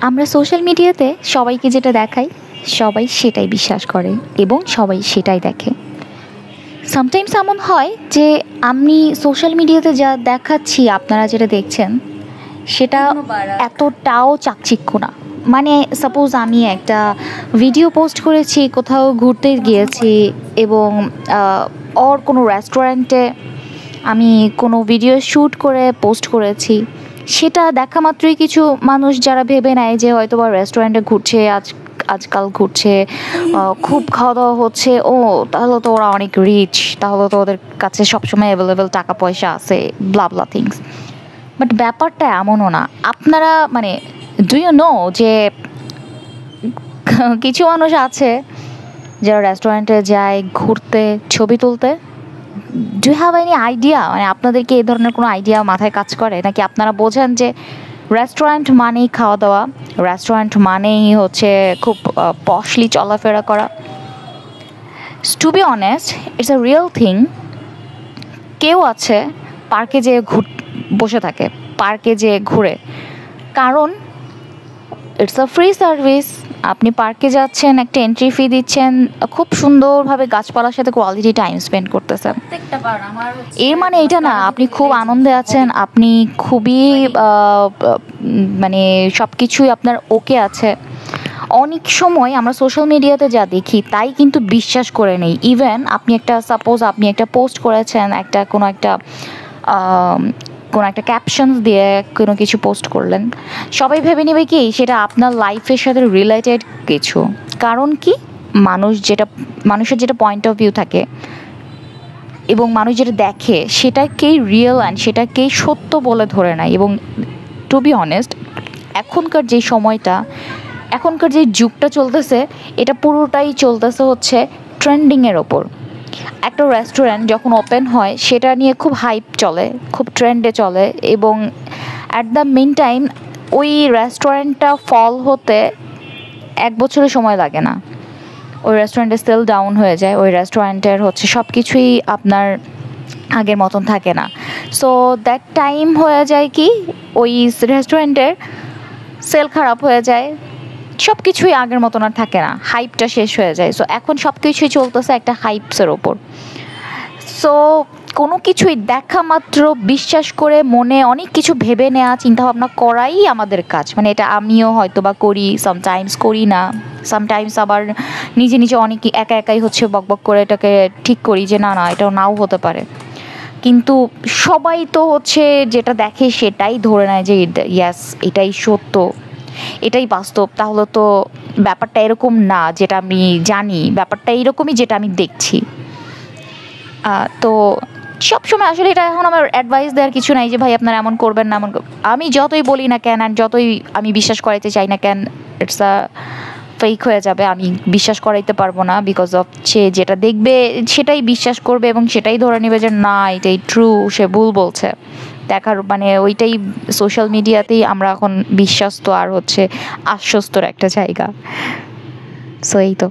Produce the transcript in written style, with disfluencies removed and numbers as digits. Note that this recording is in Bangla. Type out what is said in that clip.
আমরা সোশ্যাল মিডিয়াতে সবাইকে যেটা দেখাই সবাই সেটাই বিশ্বাস করে এবং সবাই সেটাই দেখে। সামটাইমস এমন হয় যে আমি সোশ্যাল মিডিয়াতে যা দেখাচ্ছি আপনারা যেটা দেখছেন সেটা এতটাও চাকচিক্য না। মানে সাপোজ আমি একটা ভিডিও পোস্ট করেছি, কোথাও ঘুরতে গিয়েছি এবং ওর কোনো রেস্টুরেন্টে আমি কোনো ভিডিও শ্যুট করে পোস্ট করেছি, সেটা দেখা মাত্রই কিছু মানুষ যারা ভেবে নেয় যে হয়তো বা রেস্টুরেন্টে ঘুরছে, আজকাল ঘুরছে, খুব খাওয়া দাওয়া হচ্ছে, ও তাহলে তো ওরা অনেক রিচ, তাহলে তো ওদের কাছে সবসময় অ্যাভেলেবেল টাকা পয়সা আছে, ব্লা ব্লা থিংস। বাট ব্যাপারটা এমনও না। আপনারা মানে ডু ইউ নো যে কিছু মানুষ আছে যারা রেস্টুরেন্টে যায় ঘুরতে, ছবি তুলতে? Do have any idea? মানে আপনাদের কি এই ধরনের কোনো আইডিয়া মাথায় কাজ করে নাকি আপনারা বোঝেন যে রেস্টুরেন্ট মানেই খাওয়া দাওয়া, রেস্টুরেন্ট মানেই হচ্ছে খুব পশলি চলাফেরা করা? To be honest, it's a real thing. কেউ আছে পার্কে যেয়ে বসে থাকে, পার্কে যেয়ে ঘুরে, কারণ ইটস আ ফ্রি সার্ভিস। আপনি পার্কে যাচ্ছেন, একটা এন্ট্রি ফি দিচ্ছেন, খুব সুন্দরভাবে গাছপালার সাথে কোয়ালিটি টাইম স্পেন্ড করতেছেন। এর মানে এটা না আপনি খুব আনন্দে আছেন, আপনি খুবই মানে সব কিছুই আপনার ওকে আছে। অনেক সময় আমরা সোশ্যাল মিডিয়াতে যা দেখি তাই কিন্তু বিশ্বাস করে নেই। ইভেন আপনি সাপোজ আপনি একটা পোস্ট করেছেন, কোনো একটা ক্যাপশনস দিয়ে কোনো কিছু পোস্ট করলেন, সবাই ভেবে নেবে কি সেটা আপনার লাইফের সাথে রিলেটেড কিছু। কারণ কি, মানুষের যেটা পয়েন্ট অফ ভিউ থাকে এবং মানুষ যেটা দেখে সেটাকেই রিয়েল অ্যান্ড সেটাকেই সত্য বলে ধরে নেয়। এবং টু বি অনেস্ট, এখনকার যে সময়টা, এখনকার যে যুগটা চলতেছে, এটা পুরোটাই চলতেছে হচ্ছে ট্রেন্ডিংয়ের ওপর। একটা রেস্টুরেন্ট যখন ওপেন হয় সেটা নিয়ে খুব হাইপ চলে, খুব ট্রেন্ডে চলে, এবং অ্যাট দ্য মেন টাইম ওই রেস্টুরেন্টটা ফল হতে 1 বছরের সময় লাগে না। ওই রেস্টুরেন্টে সেল ডাউন হয়ে যায়, ওই রেস্টুরেন্টের হচ্ছে সব কিছুই আপনার আগের মতন থাকে না। সো দ্যাট টাইম হয়ে যায় কি, ওই রেস্টুরেন্টের সেল খারাপ হয়ে যায়, সব কিছুই আগের মতন আর থাকে না, হাইপটা শেষ হয়ে যায়। সো এখন সব কিছুই চলতেছে একটা হাইপসের ওপর। সো কোনো কিছুই দেখা মাত্র বিশ্বাস করে মনে অনেক কিছু ভেবে নেওয়া, চিন্তাভাবনা করাই আমাদের কাজ। মানে এটা আমিও হয়তো বা করি, সামটাইমস করি না, সামটাইমস আবার নিজে নিজে অনেক একাই হচ্ছে বকবক করে এটাকে ঠিক করি যে না এটাও নাও হতে পারে। কিন্তু সবাই তো হচ্ছে যেটা দেখে সেটাই ধরে নেয় যে ইয়াস এটাই সত্য, এটাই বাস্তব। তাহলে তো ব্যাপারটা এরকম না যেটা আমি জানি, ব্যাপারটা এইরকমই যেটা আমি দেখছি। তো সবসময় আসলে এটা এখন আমার অ্যাডভাইস দেওয়ার কিছু নাই যে ভাই আপনারা এমন করবেন না, আমি যতই বলি না কেন আর যতই আমি বিশ্বাস করাইতে চাই না কেন, ইটস আ ফেক হয়ে যাবে। আমি বিশ্বাস করাইতে পারবো না, বিকজ অফ সে যেটা দেখবে সেটাই বিশ্বাস করবে এবং সেটাই ধরে নেবে যে না এটাই ট্রু, সে ভুল বলছে। দেখার মানে ওইটাই সোশ্যাল মিডিয়াতেই আমরা এখন বিশ্বাস্ত আর হচ্ছে আশ্বস্তর একটা জায়গা। সো এই তো।